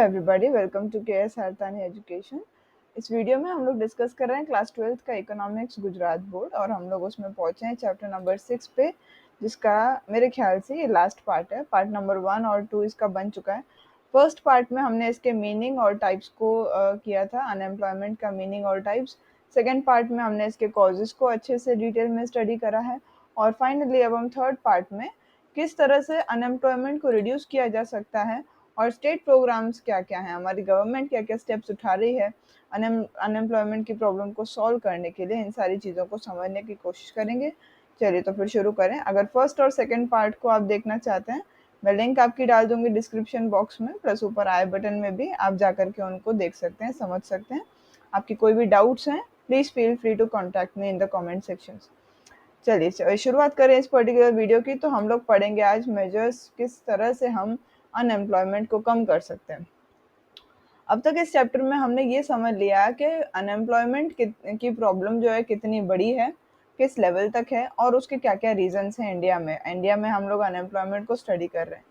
Everybody, welcome to के S हरतानी education. इस video में हम लोग डिस्कस कर रहे हैं क्लास 12th का इकोनॉमिक्स गुजरात बोर्ड, और हम लोग उसमें पहुंचे हैं चैप्टर नंबर 6 पे, जिसका मेरे ख्याल से ये लास्ट पार्ट है। पार्ट नंबर 1 और 2 इसका बन चुका है। फर्स्ट पार्ट में हमने इसके मीनिंग और टाइप्स को किया था, अनएम्प्लॉयमेंट का मीनिंग और टाइप्स। सेकेंड पार्ट में हमने इसके कॉजेज को अच्छे से डिटेल में स्टडी करा है, और फाइनली अब हम थर्ड पार्ट में किस तरह से अनएम्प्लॉयमेंट को रिड्यूस किया जा सकता है और स्टेट प्रोग्राम्स क्या क्या हैं, हमारी गवर्नमेंट क्या क्या स्टेप्स उठा रही है अनएम्प्लॉयमेंट की प्रॉब्लम को सॉल्व करने के लिए, इन सारी चीज़ों को समझने की कोशिश करेंगे। चलिए तो फिर शुरू करें। अगर फर्स्ट और सेकंड पार्ट को आप देखना चाहते हैं, मैं लिंक आपकी डाल दूंगी डिस्क्रिप्शन बॉक्स में, प्लस ऊपर आई बटन में भी आप जाकर के उनको देख सकते हैं, समझ सकते हैं। आपकी कोई भी डाउट्स हैं, please feel free to contact me in the comment section. चलिए शुरुआत करें इस पर्टिकुलर वीडियो की। तो हम लोग पढ़ेंगे आज मेजर्स, किस तरह से हम अनएम्प्लॉयमेंट को कम कर सकते हैं। अब तक इस चैप्टर में हमने ये समझ लिया कि अनएम्प्लॉयमेंट की प्रॉब्लम जो है कितनी बड़ी है, किस लेवल तक है, और उसके क्या क्या रीजंस हैं। इंडिया में हम लोग अनएम्प्लॉयमेंट को स्टडी कर रहे हैं।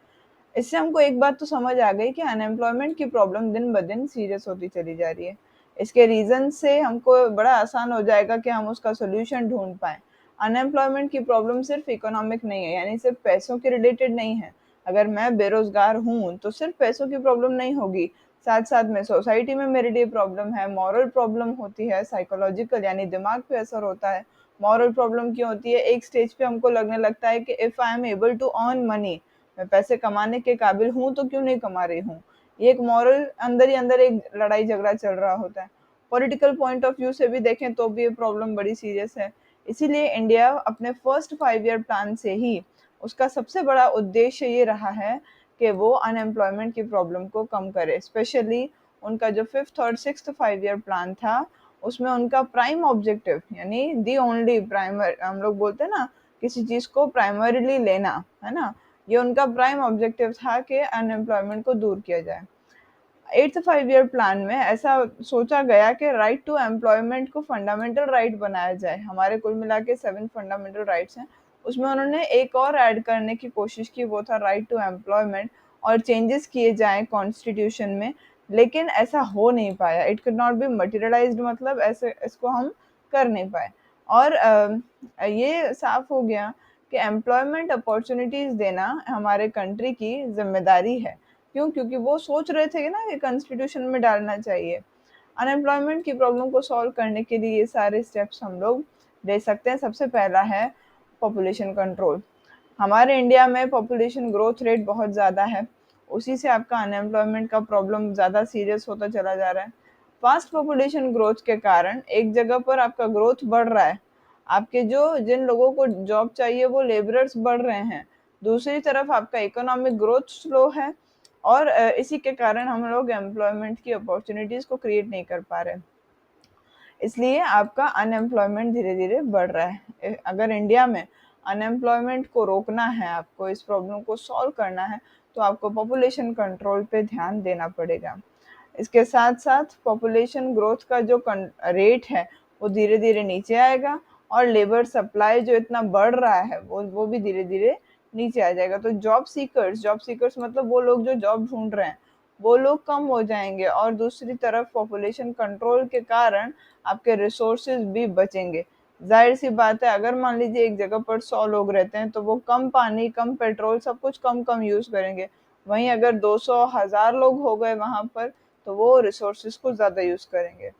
इससे हमको एक बात तो समझ आ गई कि अनएम्प्लॉयमेंट की प्रॉब्लम दिन ब दिन सीरियस होती चली जा रही है। इसके रीजन से हमको बड़ा आसान हो जाएगा कि हम उसका सोल्यूशन ढूंढ पाएं। अनएम्प्लॉयमेंट की प्रॉब्लम सिर्फ इकोनॉमिक नहीं है, यानी सिर्फ पैसों के रिलेटेड नहीं है। अगर मैं बेरोजगार हूँ तो सिर्फ पैसों की प्रॉब्लम नहीं होगी, साथ साथ में सोसाइटी में मेरे लिए प्रॉब्लम है, मॉरल प्रॉब्लम होती है, साइकोलॉजिकल यानी दिमाग पे असर होता है। मॉरल प्रॉब्लम क्यों होती है? एक स्टेज पे हमको लगने लगता है कि if I am able to earn money, मैं पैसे कमाने के काबिल हूँ तो क्यों नहीं कमा रही हूँ। ये एक मॉरल अंदर ही अंदर एक लड़ाई झगड़ा चल रहा होता है। पॉलिटिकल पॉइंट ऑफ व्यू से भी देखें तो भी ये प्रॉब्लम बड़ी सीरियस है। इसीलिए इंडिया अपने फर्स्ट 5 ईयर प्लान से ही उसका सबसे बड़ा उद्देश्य ये रहा है कि वो अनएम्प्लॉयमेंट की प्रॉब्लम को कम करे। स्पेशली उनका जो 5th और 6th 5 ईयर प्लान था, उसमें उनका प्राइम ऑब्जेक्टिव यानी दी ओनली प्राइमर, हम लोग बोलते हैं ना किसी चीज़ को प्राइमरीली लेना, है ना, ये उनका प्राइम ऑब्जेक्टिव था कि अनएम्प्लॉयमेंट को दूर किया जाए। 8th 5 ईयर प्लान में ऐसा सोचा गया कि राइट टू एम्प्लॉयमेंट को फंडामेंटल राइट बनाया जाए। हमारे कुल मिला के 7 फंडामेंटल राइट्स हैं, उसमें उन्होंने एक और ऐड करने की कोशिश की, वो था राइट टू एम्प्लॉयमेंट, और चेंजेस किए जाएं कॉन्स्टिट्यूशन में। लेकिन ऐसा हो नहीं पाया, it could not be materialised, मतलब ऐसे इसको हम कर नहीं पाए। और ये साफ हो गया कि एम्प्लॉयमेंट अपॉर्चुनिटीज़ देना हमारे कंट्री की जिम्मेदारी है। क्यों? क्योंकि वो सोच रहे थे ना कि कॉन्स्टिट्यूशन में डालना चाहिए। अनएम्प्लॉयमेंट की प्रॉब्लम को सॉल्व करने के लिए ये सारे स्टेप्स हम लोग ले सकते हैं। सबसे पहला है पॉपुलेशन कंट्रोल। हमारे इंडिया में पॉपुलेशन ग्रोथ रेट बहुत ज़्यादा है, उसी से आपका अनएम्प्लॉयमेंट का प्रॉब्लम ज़्यादा सीरियस होता चला जा रहा है। फास्ट पॉपुलेशन ग्रोथ के कारण एक जगह पर आपका ग्रोथ बढ़ रहा है, आपके जो जिन लोगों को जॉब चाहिए वो लेबरर्स बढ़ रहे हैं, दूसरी तरफ आपका इकोनॉमिक ग्रोथ स्लो है, और इसी के कारण हम लोग एम्प्लॉयमेंट की अपॉर्चुनिटीज़ को क्रिएट नहीं कर पा रहे, इसलिए आपका अनएम्प्लॉयमेंट धीरे धीरे बढ़ रहा है। अगर इंडिया में अनएम्प्लॉयमेंट को रोकना है, आपको इस प्रॉब्लम को सॉल्व करना है, तो आपको पॉपुलेशन कंट्रोल पे ध्यान देना पड़ेगा। इसके साथ साथ पॉपुलेशन ग्रोथ का जो रेट है वो धीरे धीरे नीचे आएगा, और लेबर सप्लाई जो इतना बढ़ रहा है वो भी धीरे धीरे नीचे आ जाएगा। तो जॉब सीकर्स मतलब वो लोग जो जॉब ढूंढ रहे हैं, वो लोग कम हो जाएंगे, और दूसरी तरफ पॉपुलेशन कंट्रोल के कारण आपके रिसोर्सेज भी बचेंगे। जाहिर सी बात है, अगर मान लीजिए एक जगह पर 100 लोग रहते हैं तो वो कम पानी, कम पेट्रोल, सब कुछ कम कम यूज करेंगे। वहीं अगर 200 1000 लोग हो गए वहां पर, तो वो रिसोर्सेज को ज़्यादा यूज़ करेंगे।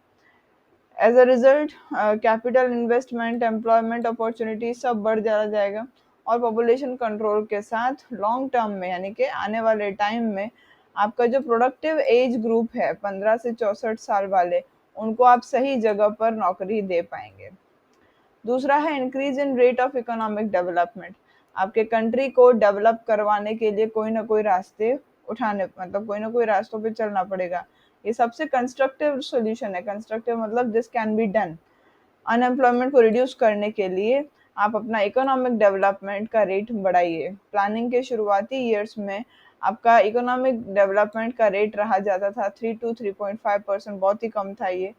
As a result capital investment, employment opportunity सब बढ़ चला जाएगा। और पॉपुलेशन कंट्रोल के साथ लॉन्ग टर्म में, यानी कि आने वाले टाइम में, आपका जो प्रोडक्टिव एज ग्रुप है 15 से 64 साल वाले, उनको आप सही जगह पर नौकरी दे पाएंगे। दूसरा है increase in rate of economic development. आपके कंट्री को डेवलप करवाने के लिए कोई ना कोई रास्ते उठाने, मतलब कोई ना कोई रास्तों पे चलना पड़ेगा। ये सबसे कंस्ट्रक्टिव सॉल्यूशन है। कंस्ट्रक्टिव मतलब this can be done. Unemployment को रिड्यूस करने के लिए आप अपना इकोनॉमिक डेवलपमेंट का रेट बढ़ाइए। प्लानिंग के शुरुआती ईयर्स में आपका इकोनॉमिक डेवलपमेंट का रेट रहा जाता था 3 to 3.5%, बहुत ही कम था ये।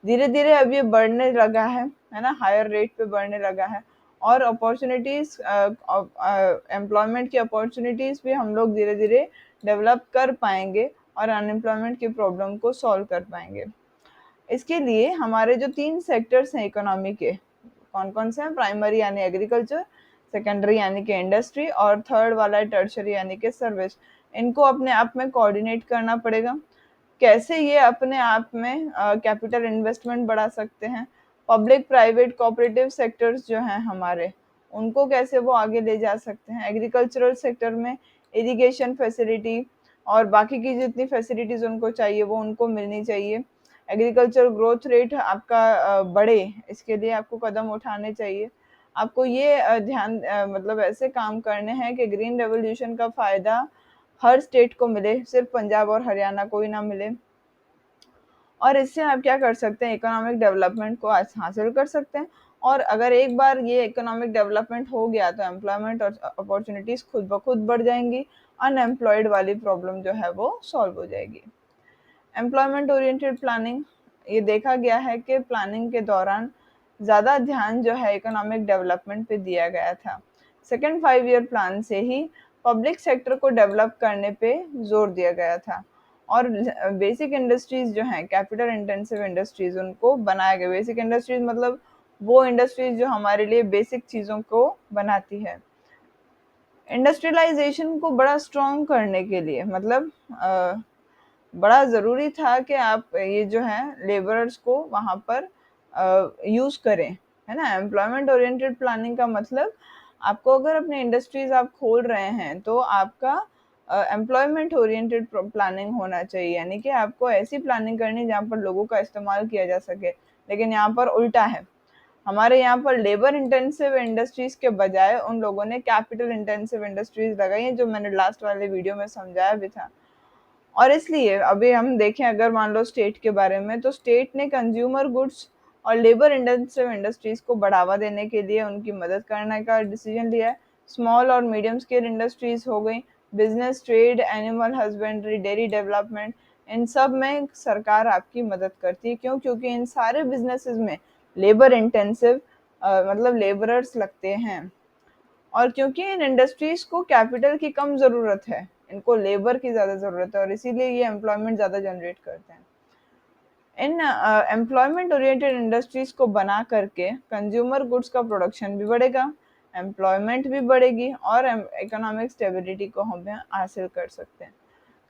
धीरे धीरे अब ये बढ़ने लगा है ना, हायर रेट पे बढ़ने लगा है। और अपॉर्चुनिटीज, एम्प्लॉयमेंट की अपॉर्चुनिटीज भी हम लोग धीरे धीरे डेवलप कर पाएंगे, और अनएम्प्लॉयमेंट की प्रॉब्लम को सॉल्व कर पाएंगे। इसके लिए हमारे जो 3 सेक्टर्स हैं इकोनॉमी के, कौन-कौन से हैं? प्राइमरी यानी एग्रीकल्चर, सेकेंडरी यानी कि इंडस्ट्री और थर्ड वाला है टर्शियरी यानी कि सर्विस। इनको अपने आप में कोऑर्डिनेट करना पड़ेगा। कैसे ये अपने आप में कैपिटल इन्वेस्टमेंट बढ़ा सकते हैं, पब्लिक प्राइवेट कोऑपरेटिव सेक्टर्स जो हैं हमारे, उनको कैसे वो आगे ले जा सकते हैं। एग्रीकल्चरल सेक्टर में इरिगेशन फैसिलिटी और बाकी की जितनी फैसिलिटीज़ उनको चाहिए वो उनको मिलनी चाहिए। एग्रीकल्चर ग्रोथ रेट आपका बढ़े, इसके लिए आपको कदम उठाने चाहिए। आपको ये ध्यान मतलब ऐसे काम करने हैं कि ग्रीन रेवोल्यूशन का फ़ायदा हर स्टेट को मिले, सिर्फ पंजाब और हरियाणा को ही ना मिले। और इससे आप क्या कर सकते हैं, इकोनॉमिक डेवलपमेंट को हासिल कर सकते हैं। और अगर एक बार ये इकोनॉमिक डेवलपमेंट हो गया तो एम्प्लॉयमेंट और अपॉर्चुनिटीज़ खुद ब खुद बढ़ जाएंगी, अनएम्प्लॉयड वाली प्रॉब्लम जो है वो सॉल्व हो जाएगी। एम्प्लॉयमेंट ओरिएंटेड प्लानिंग, ये देखा गया है कि प्लानिंग के दौरान ज़्यादा ध्यान जो है इकोनॉमिक डेवलपमेंट पे दिया गया था। सेकेंड 5 ईयर प्लान से ही पब्लिक सेक्टर को डेवलप करने पे जोर दिया गया था और बेसिक इंडस्ट्रीज जो हैं, कैपिटल इंटेंसिव इंडस्ट्रीज, उनको बनाया गया। बेसिक इंडस्ट्रीज मतलब वो इंडस्ट्रीज जो हमारे लिए बेसिक चीज़ों को बनाती है। इंडस्ट्रियलाइजेशन को बड़ा स्ट्रॉन्ग करने के लिए मतलब बड़ा ज़रूरी था कि आप ये जो है लेबरर्स को वहाँ पर यूज़ करें, है ना। एम्प्लॉयमेंट ओरिएंटेड प्लानिंग का मतलब आपको अगर अपने इंडस्ट्रीज आप खोल रहे हैं तो आपका एम्प्लॉयमेंट ओरिएंटेड प्लानिंग होना चाहिए, यानी कि आपको ऐसी प्लानिंग करनी जहाँ पर लोगों का इस्तेमाल किया जा सके। लेकिन यहाँ पर उल्टा है, हमारे यहाँ पर लेबर इंटेंसिव इंडस्ट्रीज के बजाय उन लोगों ने कैपिटल इंटेंसिव इंडस्ट्रीज लगाई हैं, जो मैंने लास्ट वाले वीडियो में समझाया भी था। और इसलिए अभी हम देखें, अगर मान लो स्टेट के बारे में, तो स्टेट ने कंज्यूमर गुड्स और लेबर इंटेंसिव इंडस्ट्रीज को बढ़ावा देने के लिए उनकी मदद करने का डिसीजन लिया है। स्मॉल और मीडियम स्केल इंडस्ट्रीज हो गई, business, trade, animal husbandry, dairy development, इन सब में सरकार आपकी मदद करती है। क्यों? क्योंकि इन सारे बिजनेसेस में लेबर इंटेंसिव मतलब लेबरर्स लगते हैं, और क्योंकि इन इंडस्ट्रीज को कैपिटल की कम ज़रूरत है, इनको लेबर की ज़्यादा ज़रूरत है, और इसीलिए ये एम्प्लॉयमेंट ज़्यादा जनरेट करते हैं। इन एम्प्लॉयमेंट ओरिएंटेड इंडस्ट्रीज को बना करके कंज्यूमर गुड्स का प्रोडक्शन भी बढ़ेगा, एम्प्लॉयमेंट भी बढ़ेगी और इकोनॉमिक स्टेबिलिटी को हम हासिल कर सकते हैं।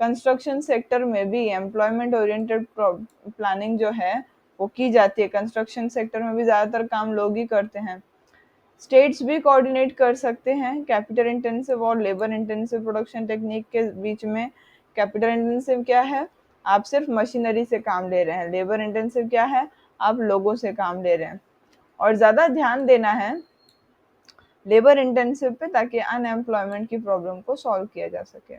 कंस्ट्रक्शन सेक्टर में भी एम्प्लॉयमेंट ओरिएंटेड प्लानिंग जो है वो की जाती है। कंस्ट्रक्शन सेक्टर में भी ज़्यादातर काम लोग ही करते हैं। स्टेट्स भी कोऑर्डिनेट कर सकते हैं कैपिटल इंटेंसिव और लेबर इंटेंसिव प्रोडक्शन टेक्निक के बीच में। कैपिटल इंटेंसिव क्या है? आप सिर्फ मशीनरी से काम ले रहे हैं। लेबर इंटेंसिव क्या है? आप लोगों से काम ले रहे हैं। और ज़्यादा ध्यान देना है लेबर इंटेंसिव पे, ताकि अनएम्प्लॉयमेंट की प्रॉब्लम को सॉल्व किया जा सके।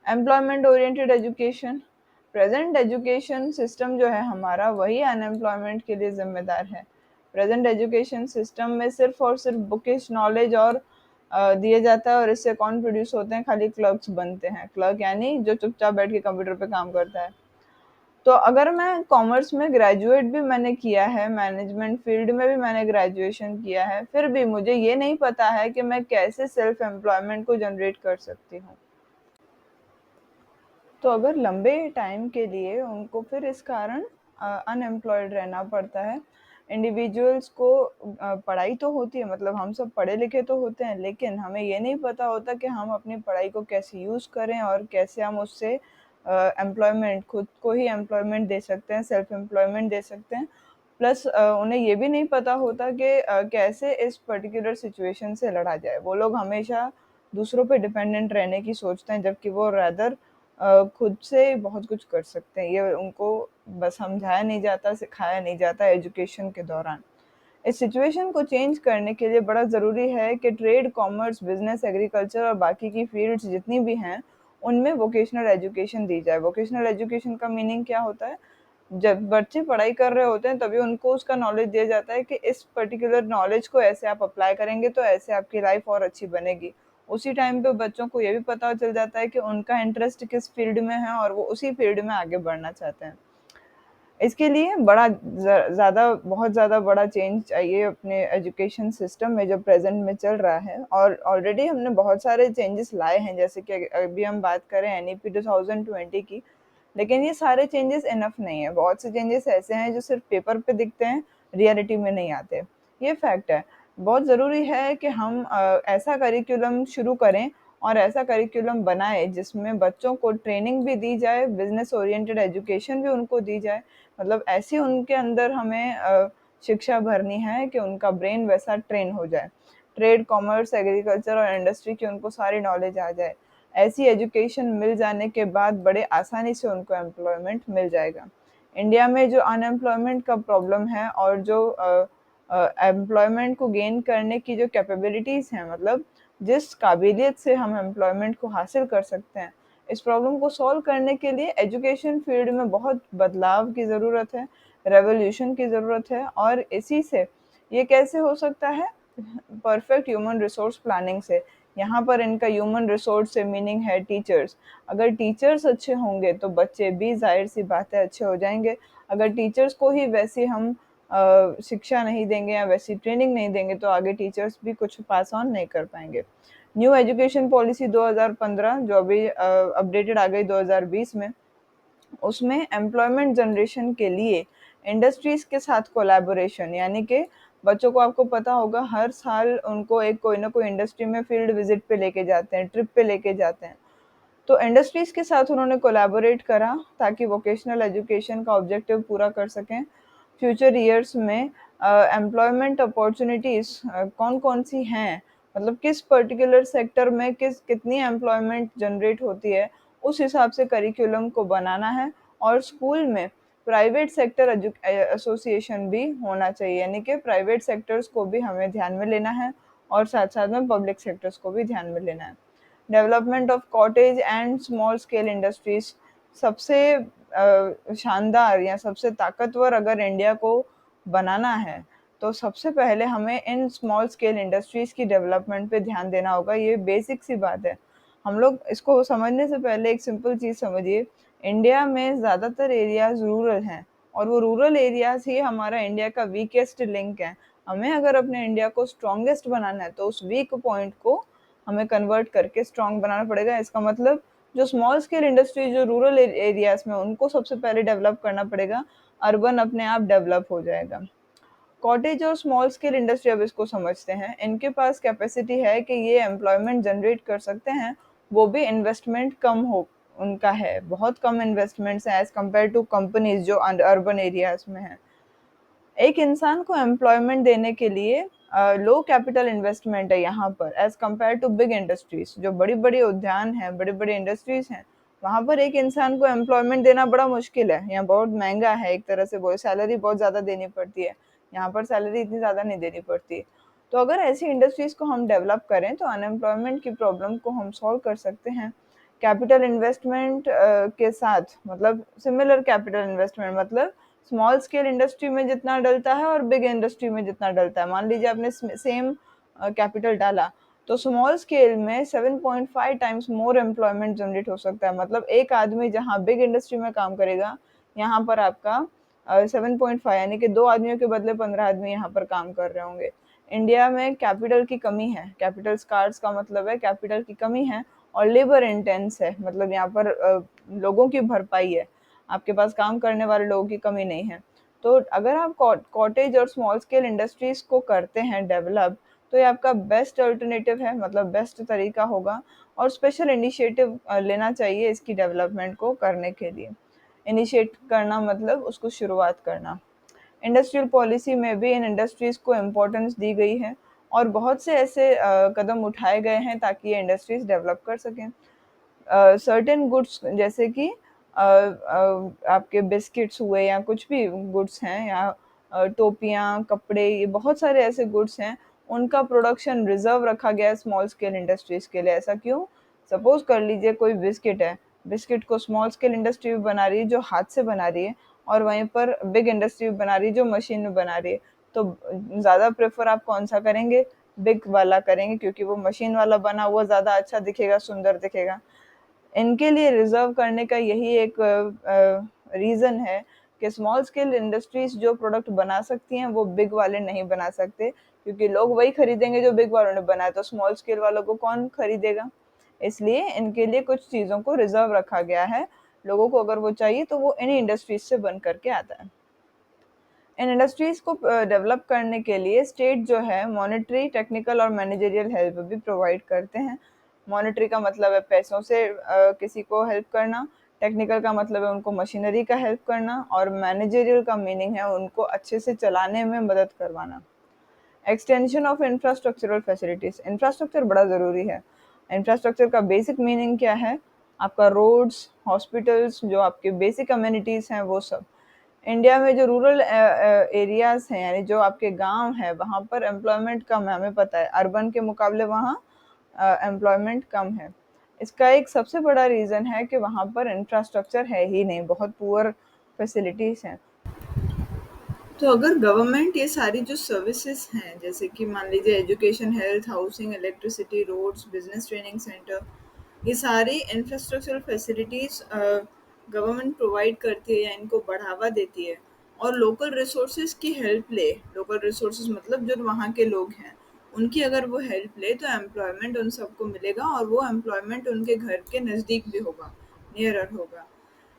Employment oriented education, present education system जो है हमारा, वही अनएम्प्लॉयमेंट के लिए जिम्मेदार है। प्रेजेंट एजुकेशन सिस्टम में सिर्फ और सिर्फ बुकिश नॉलेज और दिया जाता है, और इससे कौन प्रोड्यूस होते हैं? खाली क्लर्क्स बनते हैं। क्लर्क यानी जो चुपचाप बैठ के कंप्यूटर पे काम करता है। तो अगर मैं कॉमर्स में ग्रेजुएट भी मैंने किया है, मैनेजमेंट फील्ड में भी मैंने ग्रेजुएशन किया है, फिर भी मुझे ये नहीं पता है कि मैं कैसे सेल्फ एम्प्लॉयमेंट को जनरेट कर सकती हूँ। तो अगर लंबे टाइम के लिए उनको फिर इस कारण अनएम्प्लॉयड रहना पड़ता है। इंडिविजुअल्स को पढ़ाई तो होती है, मतलब हम सब पढ़े लिखे तो होते हैं, लेकिन हमें ये नहीं पता होता कि हम अपनी पढ़ाई को कैसे यूज़ करें और कैसे हम उससे एम्प्लॉयमेंट, खुद को ही एम्प्लॉयमेंट दे सकते हैं, सेल्फ एम्प्लॉयमेंट दे सकते हैं। प्लस उन्हें ये भी नहीं पता होता कि कैसे इस पर्टिकुलर सिचुएशन से लड़ा जाए। वो लोग हमेशा दूसरों पे डिपेंडेंट रहने की सोचते हैं, जबकि वो रैदर खुद से बहुत कुछ कर सकते हैं। ये उनको बस समझाया नहीं जाता, सिखाया नहीं जाता एजुकेशन के दौरान। इस सिचुएशन को चेंज करने के लिए बड़ा ज़रूरी है कि ट्रेड, कॉमर्स, बिजनेस, एग्रीकल्चर और बाकी की फील्ड्स जितनी भी हैं, उनमें वोकेशनल एजुकेशन दी जाए। वोकेशनल एजुकेशन का मीनिंग क्या होता है? जब बच्चे पढ़ाई कर रहे होते हैं तभी उनको उसका नॉलेज दिया जाता है कि इस पर्टिकुलर नॉलेज को ऐसे आप अप्लाई करेंगे तो ऐसे आपकी लाइफ और अच्छी बनेगी। उसी टाइम पे बच्चों को ये भी पता चल जाता है कि उनका इंटरेस्ट किस फील्ड में है और वो उसी फील्ड में आगे बढ़ना चाहते हैं। इसके लिए बड़ा ज़्यादा बहुत ज़्यादा बड़ा चेंज चाहिए अपने एजुकेशन सिस्टम में जो प्रेजेंट में चल रहा है, और ऑलरेडी हमने बहुत सारे चेंजेस लाए हैं, जैसे कि अभी हम बात करें एनईपी 2020 की। लेकिन ये सारे चेंजेस इनफ नहीं है, बहुत से चेंजेस ऐसे हैं जो सिर्फ पेपर पे दिखते हैं, रियलिटी में नहीं आते। ये फैक्ट है। बहुत ज़रूरी है कि हम ऐसा करिकुलम शुरू करें और ऐसा करिकुलम बनाए जिसमें बच्चों को ट्रेनिंग भी दी जाए, बिजनेस ओरिएंटेड एजुकेशन भी उनको दी जाए। मतलब ऐसी उनके अंदर हमें शिक्षा भरनी है कि उनका ब्रेन वैसा ट्रेन हो जाए, ट्रेड, कॉमर्स, एग्रीकल्चर और इंडस्ट्री की उनको सारी नॉलेज आ जाए। ऐसी एजुकेशन मिल जाने के बाद बड़े आसानी से उनको एम्प्लॉयमेंट मिल जाएगा। इंडिया में जो अनएम्प्लॉयमेंट का प्रॉब्लम है और जो एम्प्लॉयमेंट को गेन करने की जो कैपेबिलिटीज़ हैं, मतलब जिस काबिलियत से हम एम्प्लॉयमेंट को हासिल कर सकते हैं, इस प्रॉब्लम को सॉल्व करने के लिए एजुकेशन फील्ड में बहुत बदलाव की ज़रूरत है, रेवोल्यूशन की ज़रूरत है। और इसी से ये कैसे हो सकता है? परफेक्ट ह्यूमन रिसोर्स प्लानिंग से। यहाँ पर इनका ह्यूमन रिसोर्स से मीनिंग है टीचर्स। अगर टीचर्स अच्छे होंगे तो बच्चे भी जाहिर सी बात है अच्छे हो जाएंगे। अगर टीचर्स को ही वैसी हम शिक्षा नहीं देंगे या वैसी ट्रेनिंग नहीं देंगे तो आगे टीचर्स भी कुछ पास ऑन नहीं कर पाएंगे। न्यू एजुकेशन पॉलिसी 2015 जो अभी अपडेटेड आ गई 2020 में, उसमें एम्प्लॉयमेंट जनरेशन के लिए इंडस्ट्रीज के साथ कोलैबोरेशन, यानी कि बच्चों को, आपको पता होगा, हर साल उनको एक कोई ना कोई इंडस्ट्री में फील्ड विजिट पे लेके जाते हैं, ट्रिप पे लेके जाते हैं। तो इंडस्ट्रीज के साथ उन्होंने कोलैबोरेट करा ताकि वोकेशनल एजुकेशन का ऑब्जेक्टिव पूरा कर सकें। फ्यूचर ईयर्स में एम्प्लॉयमेंट अपॉर्चुनिटीज कौन कौन सी हैं, मतलब किस पर्टिकुलर सेक्टर में कितनी एम्प्लॉयमेंट जनरेट होती है, उस हिसाब से करिकुलम को बनाना है। और स्कूल में प्राइवेट सेक्टर एसोसिएशन भी होना चाहिए, यानी कि प्राइवेट सेक्टर्स को भी हमें ध्यान में लेना है और साथ साथ में पब्लिक सेक्टर्स को भी ध्यान में लेना है। Development of cottage and small scale industries, सबसे शानदार या सबसे ताकतवर अगर इंडिया को बनाना है तो सबसे पहले हमें इन स्मॉल स्केल इंडस्ट्रीज की डेवलपमेंट पे ध्यान देना होगा। ये बेसिक सी बात है। हम लोग इसको समझने से पहले एक सिंपल चीज़ समझिए। इंडिया में ज़्यादातर एरियाज रूरल हैं और वो रूरल एरियाज ही हमारा इंडिया का वीकेस्ट लिंक है। हमें अगर अपने इंडिया को स्ट्रॉन्गेस्ट बनाना है तो उस वीक पॉइंट को हमें कन्वर्ट करके स्ट्रॉन्ग बनाना पड़ेगा। इसका मतलब जो स्मॉल स्केल इंडस्ट्री जो रूरल एरियाज में, उनको सबसे पहले डेवलप करना पड़ेगा। अर्बन अपने आप डेवलप हो जाएगा। कॉटेज और स्मॉल स्केल इंडस्ट्री, अब इसको समझते हैं। इनके पास कैपेसिटी है कि ये एम्प्लॉयमेंट जनरेट कर सकते हैं, वो भी इन्वेस्टमेंट कम हो उनका है, बहुत कम इन्वेस्टमेंट्स हैं एज कम्पेयर टू कंपनीज जो अर्बन एरियाज में हैं। एक इंसान को एम्प्लॉयमेंट देने के लिए लो कैपिटल इन्वेस्टमेंट है यहाँ पर as compare to big industries. जो बड़ी बड़ी उद्यान हैं, बड़ी बड़ी इंडस्ट्रीज हैं, वहाँ पर एक इंसान को एम्प्लॉयमेंट देना बड़ा मुश्किल है। यहाँ बहुत महंगा है, एक तरह से बोले सैलरी बहुत ज़्यादा देनी पड़ती है। यहाँ पर सैलरी इतनी ज़्यादा नहीं देनी पड़ती। तो अगर ऐसी इंडस्ट्रीज को हम डेवलप करें तो अनएम्प्लॉयमेंट की प्रॉब्लम को हम सॉल्व कर सकते हैं। कैपिटल इन्वेस्टमेंट के साथ, मतलब सिमिलर कैपिटल इन्वेस्टमेंट, मतलब स्मॉल स्केल इंडस्ट्री में जितना डलता है और बिग इंडस्ट्री में जितना डलता है। मान लीजिए आपने सेम कैपिटल डाला तो स्मॉल स्केल में 7.5 टाइम्स मोर एम्प्लॉयमेंट जनरेट हो सकता है। मतलब एक आदमी जहाँ बिग इंडस्ट्री में काम करेगा, यहाँ पर आपका 7.5, यानी कि 2 आदमियों के बदले 15 आदमी यहाँ पर काम कर रहे होंगे। इंडिया में कैपिटल की कमी है, कैपिटल स्कार्स का मतलब है कैपिटल की कमी है, और लेबर इंटेंस है, मतलब यहाँ पर लोगों की भरपाई है, आपके पास काम करने वाले लोगों की कमी नहीं है। तो अगर आप कॉटेज और स्मॉल स्केल इंडस्ट्रीज को करते हैं डेवलप, तो ये आपका बेस्ट अल्टरनेटिव है, मतलब बेस्ट तरीका होगा। और स्पेशल इनिशिएटिव लेना चाहिए इसकी डेवलपमेंट को करने के लिए। इनिशिएट करना मतलब उसको शुरुआत करना। इंडस्ट्रियल पॉलिसी में भी इन इंडस्ट्रीज को इम्पोर्टेंस दी गई है और बहुत से ऐसे कदम उठाए गए हैं ताकि ये इंडस्ट्रीज डेवलप कर सकें। सर्टेन गुड्स, जैसे कि आपके बिस्किट्स हुए या कुछ भी गुड्स हैं, या टोपियाँ, कपड़े, ये बहुत सारे ऐसे गुड्स हैं, उनका प्रोडक्शन रिजर्व रखा गया है स्मॉल स्केल इंडस्ट्रीज के लिए। ऐसा क्यों? सपोज कर लीजिए कोई बिस्किट है, बिस्किट को स्मॉल स्केल इंडस्ट्री बना रही है जो हाथ से बना रही है, और वहीं पर बिग इंडस्ट्री बना रही है जो मशीन में बना रही है। तो ज़्यादा प्रेफर आप कौन सा करेंगे? बिग वाला करेंगे, क्योंकि वो मशीन वाला बना हुआ ज़्यादा अच्छा दिखेगा, सुंदर दिखेगा। इनके लिए रिजर्व करने का यही एक रीज़न है कि स्मॉल स्केल इंडस्ट्रीज जो प्रोडक्ट बना सकती हैं वो बिग वाले नहीं बना सकते, क्योंकि लोग वही खरीदेंगे जो बिग वालों ने बनाया, तो स्मॉल स्केल वालों को कौन खरीदेगा। इसलिए इनके लिए कुछ चीज़ों को रिजर्व रखा गया है, लोगों को अगर वो चाहिए तो वो इन्हीं इंडस्ट्रीज से बन करके आता है। इन इंडस्ट्रीज को डेवलप करने के लिए स्टेट जो है मॉनेटरी, टेक्निकल और मैनेजरियल हेल्प भी प्रोवाइड करते हैं। मॉनेटरी का मतलब है पैसों से किसी को हेल्प करना, टेक्निकल का मतलब है उनको मशीनरी का हेल्प करना, और मैनेजरियल का मीनिंग है उनको अच्छे से चलाने में मदद करवाना। Extension of infrastructural facilities, infrastructure बड़ा ज़रूरी है। इंफ्रास्ट्रक्चर का बेसिक मीनिंग क्या है? आपका रोड्स, हॉस्पिटल्स, जो आपके बेसिक अम्यूनिटीज़ हैं वो सब। इंडिया में जो रूरल एरियाज हैं, यानी जो आपके गांव हैं, वहाँ पर एम्प्लॉयमेंट कम है, हमें पता है। अर्बन के मुकाबले वहाँ एम्प्लॉयमेंट कम है। इसका एक सबसे बड़ा रीज़न है कि वहाँ पर इंफ्रास्ट्रक्चर है ही नहीं, बहुत पुअर फैसिलिटीज़ हैं। तो अगर गवर्नमेंट ये सारी जो सर्विसेज हैं, जैसे कि मान लीजिए education, health, housing, electricity, roads, business training centre, ये सारी इंफ्रास्ट्रक्चरल फैसिलिटीज गवर्नमेंट प्रोवाइड करती है या इनको बढ़ावा देती है, और लोकल रिसोर्सेज की हेल्प ले, लोकल रिसोर्सेज मतलब जो वहाँ के लोग हैं उनकी अगर वो हेल्प ले, तो एम्प्लॉयमेंट उन सबको मिलेगा, और वो एम्प्लॉयमेंट उनके घर के नज़दीक भी होगा, नियरर होगा।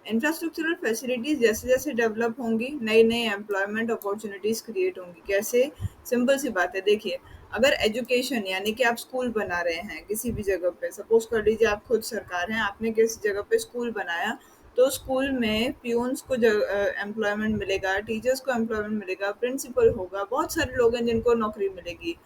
इंफ्रास्ट्रक्चरल फैसिलिटीज जैसे जैसे डेवलप होंगी, नई नई एम्प्लॉयमेंट अपॉर्चुनिटीज क्रिएट होंगी। कैसे? सिंपल सी बात है, देखिए, अगर एजुकेशन यानी कि आप स्कूल बना रहे हैं किसी भी जगह पे, सपोज कर लीजिए आप खुद सरकार हैं, आपने किसी जगह पे स्कूल बनाया, तो स्कूल में प्यून्स को एम्प्लॉयमेंट मिलेगा, टीचर्स को एम्प्लॉयमेंट मिलेगा, प्रिंसिपल होगा, बहुत सारे लोग हैं जिनको नौकरी मिलेगी।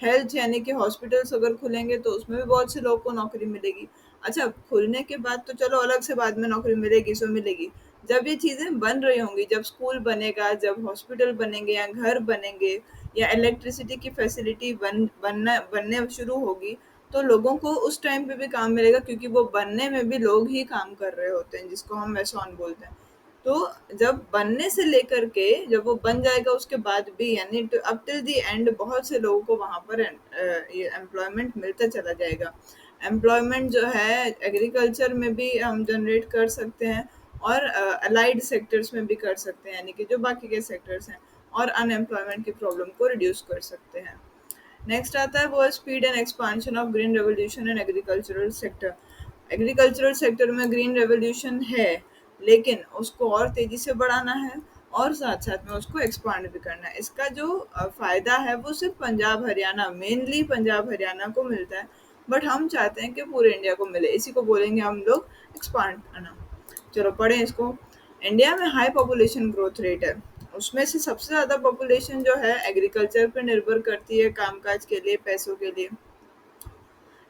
हेल्थ यानी कि हॉस्पिटल्स अगर खुलेंगे तो उसमें भी बहुत से लोगों को नौकरी मिलेगी। अच्छा, खुलने के बाद तो चलो अलग से, बाद में नौकरी मिलेगी सो मिलेगी। जब ये चीज़ें बन रही होंगी, जब स्कूल बनेगा, जब हॉस्पिटल बनेंगे या घर बनेंगे या इलेक्ट्रिसिटी की फैसिलिटी बनने शुरू होगी, तो लोगों को उस टाइम पे भी काम मिलेगा, क्योंकि वो बनने में भी लोग ही काम कर रहे होते हैं, जिसको हम मैसॉन बोलते हैं। तो जब बनने से लेकर के जब वो बन जाएगा उसके बाद भी, यानी अप टिल दी एंड बहुत से लोगों को वहाँ पर ये एम्प्लॉयमेंट मिलता चला जाएगा। एम्प्लॉयमेंट जो है एग्रीकल्चर में भी हम जनरेट कर सकते हैं, और अलाइड सेक्टर्स में भी कर सकते हैं, यानी कि जो बाकी के सेक्टर्स हैं, और अनएम्प्लॉयमेंट की प्रॉब्लम को रिड्यूस कर सकते हैं। नेक्स्ट आता है वो है speed and expansion of green revolution in agricultural sector. Agricultural sector में ग्रीन रेवोल्यूशन है, लेकिन उसको और तेजी से बढ़ाना है, और साथ साथ में उसको एक्सपांड भी करना है। इसका जो फायदा है वो सिर्फ पंजाब हरियाणा, मेनली पंजाब हरियाणा को मिलता है, बट हम चाहते हैं कि पूरे इंडिया को मिले, इसी को बोलेंगे हम लोग एक्सपांड करना। चलो पढ़ें इसको। इंडिया में हाई पॉपुलेशन ग्रोथ रेट है, उसमें से सबसे ज़्यादा पॉपुलेशन जो है एग्रीकल्चर पे निर्भर करती है, कामकाज के लिए, पैसों के लिए।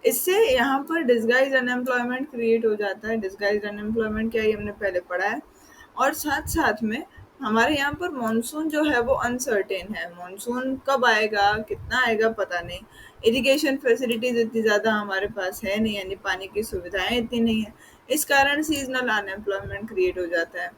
इससे यहाँ पर डिसगाइज अनएम्प्लॉयमेंट क्रिएट हो जाता है। डिसगाइज अनएम्प्लॉयमेंट क्या है, ये हमने पहले पढ़ा है। और साथ साथ में हमारे यहाँ पर मानसून जो है वो अनसर्टेन है, मानसून कब आएगा, कितना आएगा, पता नहीं। इरिगेशन फैसिलिटीज इतनी ज़्यादा हमारे पास है नहीं, यानी पानी की सुविधाएं इतनी नहीं है। इस कारण सीजनल अनएम्प्लॉयमेंट क्रिएट हो जाता है।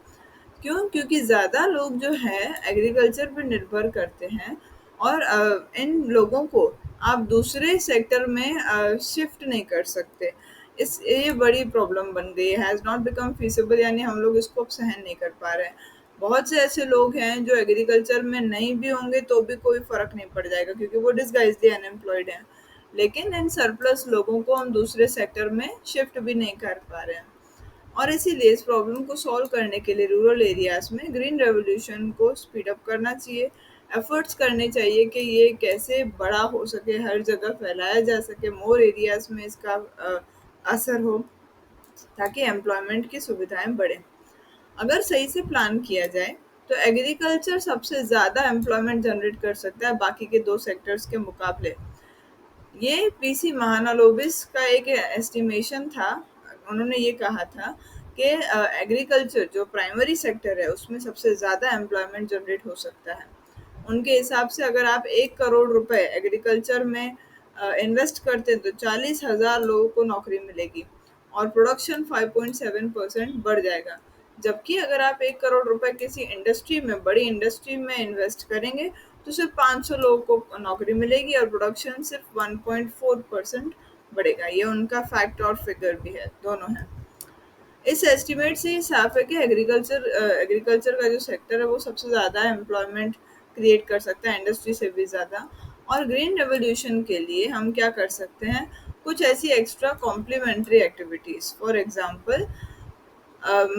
क्यों? क्योंकि ज़्यादा लोग जो है एग्रीकल्चर पर निर्भर करते हैं, और इन लोगों को आप दूसरे सेक्टर में शिफ्ट नहीं कर सकते। इस ये बड़ी प्रॉब्लम बन गई है, हैज़ नॉट बिकम फीसिबल, यानी हम लोग इसको अब सहन नहीं कर पा रहे हैं। बहुत से ऐसे लोग हैं जो एग्रीकल्चर में नहीं भी होंगे तो भी कोई फ़र्क नहीं पड़ जाएगा, क्योंकि वो डिसगाइजली अनएम्प्लॉयड हैं। लेकिन इन सरप्लस लोगों को हम दूसरे सेक्टर में शिफ्ट भी नहीं कर पा रहे हैं। और इसीलिए इस प्रॉब्लम को सॉल्व करने के लिए रूरल एरियाज में ग्रीन रेवोल्यूशन को स्पीड अप करना चाहिए। एफर्ट्स करने चाहिए कि ये कैसे बड़ा हो सके, हर जगह फैलाया जा सके, मोर एरियाज में इसका असर हो, ताकि एम्प्लॉयमेंट की सुविधाएं बढ़े। अगर सही से प्लान किया जाए तो एग्रीकल्चर सबसे ज़्यादा एम्प्लॉयमेंट जनरेट कर सकता है बाकी के दो सेक्टर्स के मुकाबले। ये पीसी महानालोबिस का एक एस्टिमेशन था। उन्होंने ये कहा था कि एग्रीकल्चर जो प्राइमरी सेक्टर है उसमें सबसे ज़्यादा एम्प्लॉयमेंट जनरेट हो सकता है। उनके हिसाब से अगर आप 1 करोड़ रुपए एग्रीकल्चर में इन्वेस्ट करते हैं तो 40,000 लोगों को नौकरी मिलेगी, और प्रोडक्शन 5.7% बढ़ जाएगा। जबकि अगर आप 1 करोड़ रुपए किसी इंडस्ट्री में, बड़ी इंडस्ट्री में इन्वेस्ट करेंगे तो सिर्फ 500 लोगों को नौकरी मिलेगी, और प्रोडक्शन सिर्फ 1.4% बढ़ेगा। ये उनका फैक्ट और फिगर भी है, दोनों है। इस एस्टीमेट से साफ है कि एग्रीकल्चर का जो सेक्टर है वो सबसे ज़्यादा एम्प्लॉयमेंट क्रिएट कर सकता है, इंडस्ट्री से भी ज़्यादा। और ग्रीन रेवोल्यूशन के लिए हम क्या कर सकते हैं, कुछ ऐसी extra complimentary activities, for example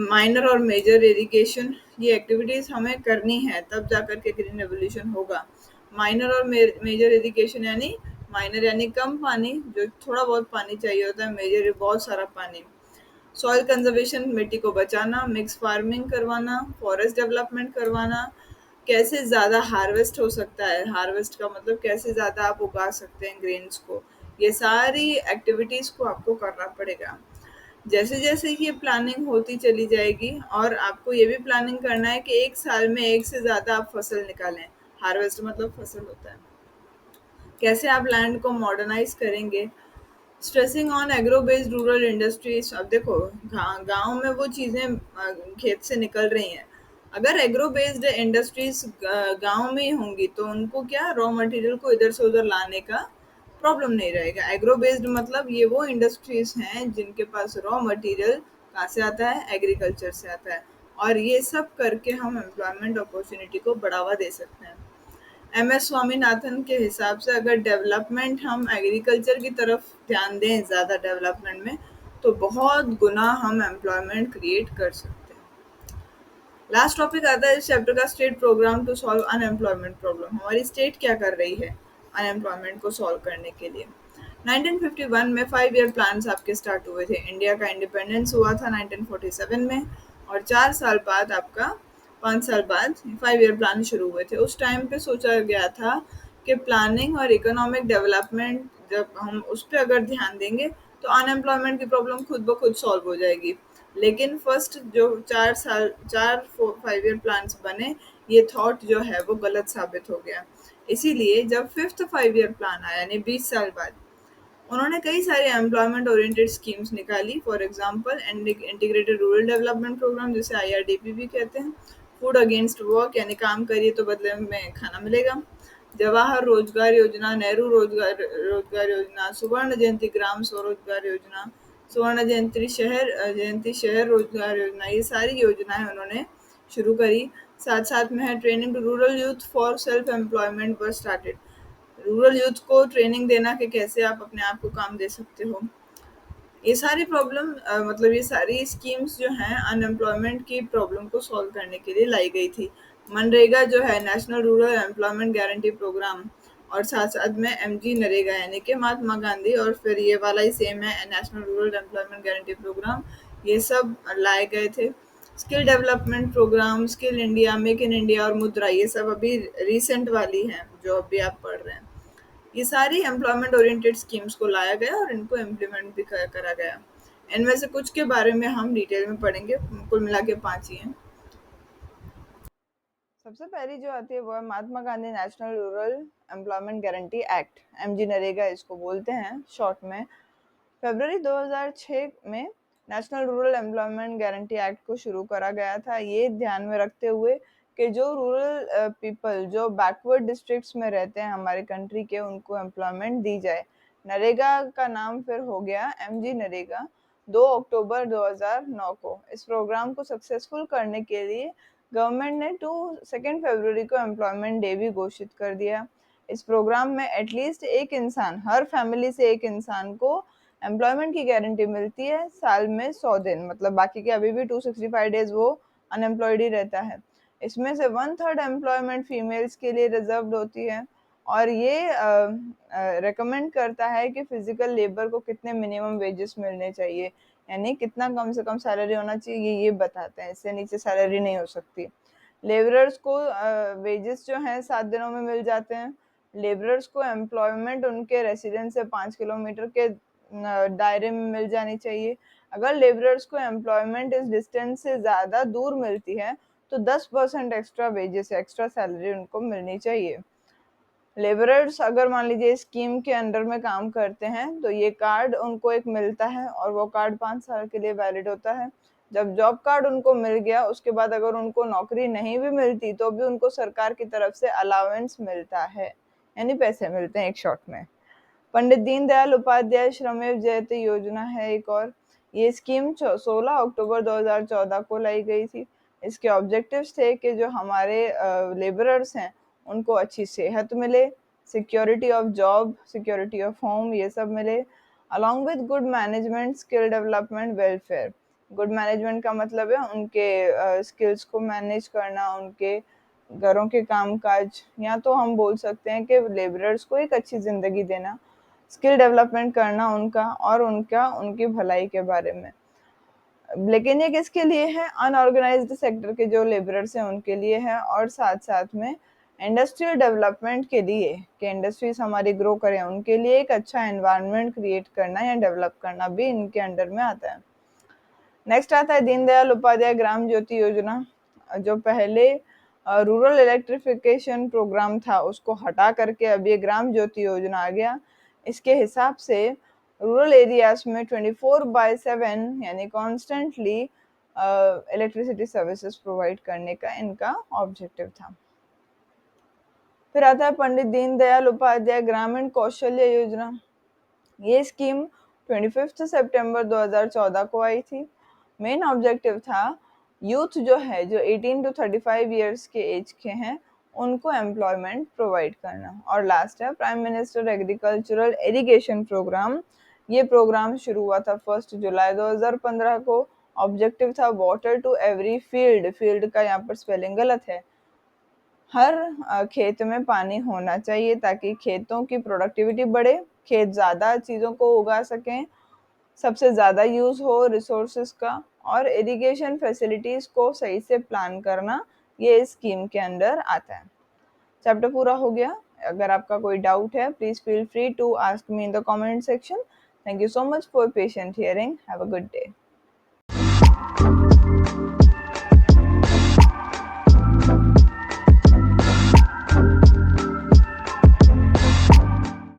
minor और मेजर इरिगेशन, ये एक्टिविटीज़ हमें करनी है तब जा कर के ग्रीन रेवोल्यूशन होगा। माइनर और मेजर इरिगेशन यानी माइनर यानी कम पानी, जो थोड़ा बहुत पानी चाहिए होता है, मेजर बहुत सारा पानी। सॉइल कंजर्वेशन, मिट्टी को बचाना, मिक्स फार्मिंग करवाना, फॉरेस्ट डेवलपमेंट करवाना, कैसे ज़्यादा हार्वेस्ट हो सकता है, हार्वेस्ट का मतलब कैसे ज़्यादा आप उगा सकते हैं ग्रेन्स को, ये सारी एक्टिविटीज़ को आपको करना पड़ेगा। जैसे जैसे ये प्लानिंग होती चली जाएगी, और आपको ये भी प्लानिंग करना है कि एक साल में एक से ज़्यादा आप फसल निकालें। हार्वेस्ट मतलब फसल होता है। कैसे आप लैंड को मॉडर्नाइज करेंगे, stressing on agro based rural industries. अब देखो, गांव में वो चीज़ें खेत से निकल रही हैं। अगर एग्रो बेस्ड इंडस्ट्रीज गांव में ही होंगी तो उनको क्या, रॉ मटेरियल को इधर से उधर लाने का प्रॉब्लम नहीं रहेगा। एग्रो बेस्ड मतलब ये वो इंडस्ट्रीज हैं जिनके पास रॉ मटेरियल कहाँ से आता है, एग्रीकल्चर से आता है। और ये सब करके हम एम्प्लॉयमेंट अपॉर्चुनिटी को बढ़ावा दे सकते हैं। एमएस स्वामीनाथन के हिसाब से अगर डेवलपमेंट हम एग्रीकल्चर की तरफ ध्यान दें ज़्यादा डेवलपमेंट में, तो बहुत गुना हम एम्प्लॉयमेंट क्रिएट कर सकते हैं। लास्ट टॉपिक आता है इस चैप्टर का, state programme to solve unemployment problem. हमारी स्टेट क्या कर रही है अनएम्प्लॉयमेंट को सॉल्व करने के लिए। 1951 में 5 ईयर प्लान्स आपके स्टार्ट हुए थे। इंडिया का इंडिपेंडेंस हुआ था 1947 में, और 4 साल बाद आपका 5 साल बाद 5 ईयर प्लान शुरू हुए थे। उस टाइम पे सोचा गया था कि प्लानिंग और इकोनॉमिक डेवलपमेंट जब हम उस पर अगर ध्यान देंगे तो अनएम्प्लॉयमेंट की प्रॉब्लम खुद ब खुद सॉल्व हो जाएगी। लेकिन फर्स्ट जो 4 साल 5 ईयर प्लान्स बने, ये थॉट जो है वो गलत साबित हो गया। इसीलिए जब फिफ्थ 5 ईयर प्लान आया यानी 20 साल बाद, उन्होंने कई सारे एम्प्लॉयमेंट ओरिएंटेड स्कीम्स निकाली। For example integrated rural development programme, जिसे आईआरडीपी भी कहते हैं। फूड अगेंस्ट वर्क यानी काम करिए तो बदले में खाना मिलेगा। जवाहर रोजगार योजना, नेहरू रोजगार रोजगार योजना, स्वर्ण जयंती ग्राम स्वरोजगार योजना, स्वर्ण जयंती शहर रोजगार योजना, ये सारी योजनाएं उन्होंने शुरू करी। साथ साथ में है training to rural youth for self employment were started. Rural youth को ट्रेनिंग देना कि कैसे आप अपने आप को काम दे सकते हो। ये सारी प्रॉब्लम मतलब ये सारी स्कीम्स जो हैं अनएम्प्लॉयमेंट की प्रॉब्लम को सॉल्व करने के लिए लाई गई थी। मनरेगा जो है, national rural employment guarantee programme, और साथ साथ में एमजी नरेगा यानी कि महात्मा गांधी, और फिर ये वाला ही सेम है, national rural employment guarantee programme, ये सब लाए गए थे। Skill development programme, skill India, make in India और मुद्रा, ये सब अभी रिसेंट वाली हैं जो अभी आप पढ़ रहे हैं। ये सारी एम्प्लॉयमेंट ओरिएंटेड स्कीम्स को लाया गया और इनको इम्प्लीमेंट भी करा गया। इनमें से कुछ के बारे में हम डिटेल में पढ़ेंगे, कुल मिला के 5 ही हैं। सबसे पहली जो आती है वो है Mahatma Gandhi national rural employment guarantee act, MG NREGA इसको बोलते हैं शॉर्ट में। फरवरी 2006 में national rural employment guarantee act को शुरू करा गया था, ये ध्यान में रखते हुए कि जो रूरल पीपल जो बैकवर्ड डिस्ट्रिक्ट्स में रहते हैं हमारे कंट्री के, उनको एम्प्लॉयमेंट दी जाए। नरेगा का नाम फिर हो गया एमजी नरेगा 2 अक्टूबर 2009 को। इस प्रोग्राम को सक्सेसफुल करने के लिए गवर्नमेंट ने 2 फरवरी को एम्प्लॉयमेंट डे भी घोषित कर दिया। इस प्रोग्राम में एटलीस्ट एक इंसान, हर फैमिली से एक इंसान को एम्प्लॉयमेंट की गारंटी मिलती है साल में 100 दिन, मतलब बाकी के अभी भी 265 डेज वो अनएम्प्लॉयड ही रहता है। इसमें से 1/3 एम्प्लॉयमेंट फीमेल्स के लिए रिजर्व्ड होती है, और ये रेकमेंड करता है कि फिजिकल लेबर को कितने मिनिमम वेजेस मिलने चाहिए, यानी कितना कम से कम सैलरी होना चाहिए, ये बताते हैं। इससे नीचे सैलरी नहीं हो सकती। लेबरर्स को वेजेस जो हैं 7 दिनों में मिल जाते हैं। लेबरर्स को एम्प्लॉयमेंट उनके रेसिडेंस से 5 किलोमीटर के दायरे में मिल जानी चाहिए। अगर लेबरर्स को एम्प्लॉयमेंट इस डिस्टेंस से ज़्यादा दूर मिलती है तो 10% एक्स्ट्रा वेजेस, एक्स्ट्रा सैलरी उनको मिलनी चाहिए। लेबरर्स अगर मान लीजिए स्कीम के अंडर में काम करते हैं तो ये कार्ड उनको एक मिलता है, और वो कार्ड 5 साल के लिए वैलिड होता है। जब जॉब कार्ड उनको मिल गया उसके बाद अगर उनको नौकरी नहीं भी मिलती तो भी उनको सरकार की तरफ से अलाउंस मिलता है, यानी पैसे मिलते हैं एक शॉर्ट में। पंडित दीनदयाल उपाध्याय श्रमेव जयते योजना है एक और। ये स्कीम 16 अक्टूबर 2014 को लाई गई थी। इसके ऑब्जेक्टिव्स थे कि जो हमारे लेबरर्स हैं उनको अच्छी सेहत मिले, security of job, security of home, ये सब मिले, along with good management, skill development, welfare. Good management का मतलब है उनके स्किल्स को मैनेज करना, उनके घरों के कामकाज, या तो हम बोल सकते हैं कि लेबरर्स को एक अच्छी ज़िंदगी देना, स्किल डेवलपमेंट करना उनका, और उनकी भलाई के बारे में। लेकिन ये किसके लिए है? अनऑर्गेनाइज्ड सेक्टर के जो लेबरर्स हैं उनके लिए है, और साथ साथ में इंडस्ट्रियल डेवलपमेंट के लिए, कि इंडस्ट्रीज हमारी ग्रो करें, उनके लिए एक अच्छा एनवायरनमेंट क्रिएट करना या डेवलप करना भी इनके अंडर में आता है। नेक्स्ट आता है दीनदयाल उपाध्याय ग्राम ज्योति योजना। जो पहले रूरल इलेक्ट्रिफिकेशन प्रोग्राम था उसको हटा करके अब ये ग्राम ज्योति योजना आ गया। इसके हिसाब से रूरल एरियाज में 24/7 यानी कॉन्स्टेंटली इलेक्ट्रिसिटी सर्विसेज प्रोवाइड करने का इनका ऑब्जेक्टिव था। फिर आता है पंडित दीनदयाल उपाध्याय ग्रामीण कौशल्य योजना। ये स्कीम 25 सितंबर 2014 को आई थी। मेन ऑब्जेक्टिव था यूथ जो है, जो 18 टू 35 इयर्स के एज के हैं, उनको एम्प्लॉयमेंट प्रोवाइड करना। और लास्ट है prime minister agricultural irrigation programme. ये प्रोग्राम शुरू हुआ था 1 जुलाई 2015 को। ऑब्जेक्टिव था water to every field. Field का यहाँ पर स्पेलिंग गलत है। हर खेत में पानी होना चाहिए ताकि खेतों की प्रोडक्टिविटी बढ़े, खेत ज़्यादा चीज़ों को उगा सकें, सबसे ज़्यादा यूज़ हो रिसोर्सेज का, और इरिगेशन फैसिलिटीज़ को सही से प्लान करना, ये इस स्कीम के अंडर आता है। चैप्टर पूरा हो गया। अगर आपका कोई डाउट है, please feel free to ask me in the comment section. Thank you so much for patient hearing. Have a good day.